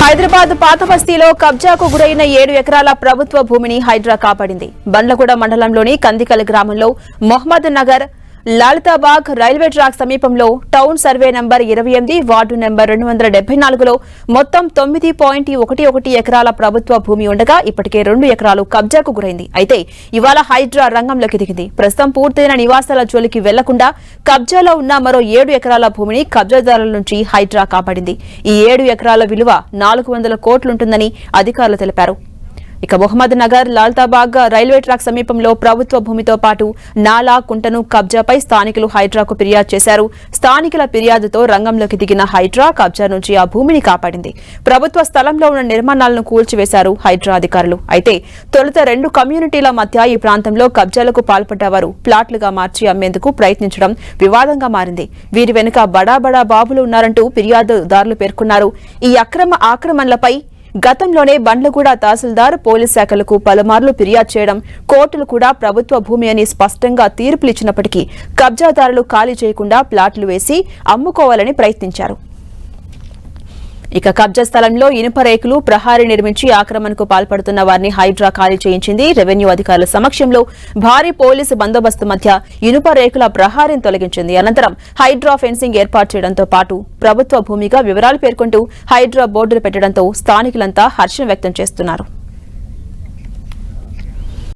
హైదరాబాద్ పాత బస్తీలో కబ్జాకు గురైన 7 ఎకరాల ప్రభుత్వ భూమిని హైడ్రా కాపాడింది. బండ్లగూడ మండలంలోని కందికల్ గ్రామంలో మొహమ్మద్ నగర్ లలితాబాగ్ రైల్వే ట్రాక్ సమీపంలో town survey number 28 ward number 274లో మొత్తం 9.11 ఎకరాల ప్రభుత్వ భూమి ఉండగా ఇప్పటికే 2 ఎకరాలు కబ్జాకు గురైంది. అయితే ఇవాళ హైడ్రా రంగంలోకి దిగింది. ప్రస్తుతం పూర్తయిన నివాసాల జోలికి వెళ్లకుండా కబ్జాలో ఉన్న మరో 7 ఎకరాల భూమిని కబ్జాదారుల నుంచి హైడ్రా కాపాడింది. ఈ 7 ఎకరాల విలువ 400 కోట్లుంటుందని అధికారులు తెలిపారు. ఇక మొహమ్మద్ నగర్ లాల్తాబాగ్ రైల్వే ట్రాక్ సమీపంలో ప్రభుత్వ భూమితో పాటు నాలా కుంటను కబ్జాపై స్థానికులు హైడ్రాకు ఫిర్యాదు చేశారు. స్థానికుల ఫిర్యాదుతో రంగంలోకి దిగిన హైడ్రా కబ్జా నుంచి ఆ భూమిని కాపాడింది. ప్రభుత్వ స్థలంలో ఉన్న నిర్మాణాలను కూల్చివేశారు హైడ్రా అధికారులు. అయితే తొలుత 2 కమ్యూనిటీల మధ్య ఈ ప్రాంతంలో కబ్జాలకు పాల్పడ్డవారు ప్లాట్లుగా మార్చి అమ్మేందుకు ప్రయత్నించడం వివాదంగా మారింది. వీరి వెనుక బడా బాబులు ఉన్నారంటూ ఫిర్యాదుదారులు పేర్కొన్నారు. ఈ ఆక్రమణలపై గతంలోనే బండ్లగూడ తహసీల్దార్ పోలీస్ శాఖలకు పలుమార్లు ఫిర్యాదు చేయడం, కోర్టులు కూడా ప్రభుత్వ భూమి అని స్పష్టంగా తీర్పులు ఇచ్చినప్పటికీ కబ్జాదారులు ఖాళీ చేయకుండా ప్లాట్లు వేసి అమ్ముకోవాలని ప్రయత్నించారు. ఇక కబ్జా స్థలంలో ఇనుప రేకులు ప్రహారీ నిర్మించి ఆక్రమణకు పాల్పడుతున్న వారిని హైడ్రా ఖాళీ చేయించింది. రెవెన్యూ అధికారుల సమక్షంలో భారీ పోలీసు బందోబస్తు మధ్య ఇనుప రేకుల ప్రహారీని తొలగించింది. అనంతరం హైడ్రా ఫెన్సింగ్ ఏర్పాటు చేయడంతో పాటు ప్రభుత్వ భూమిగా వివరాలు పేర్కొంటూ హైడ్రా బోర్డులు పెట్టడంతో స్థానికులంతా హర్షం వ్యక్తం చేస్తున్నారు.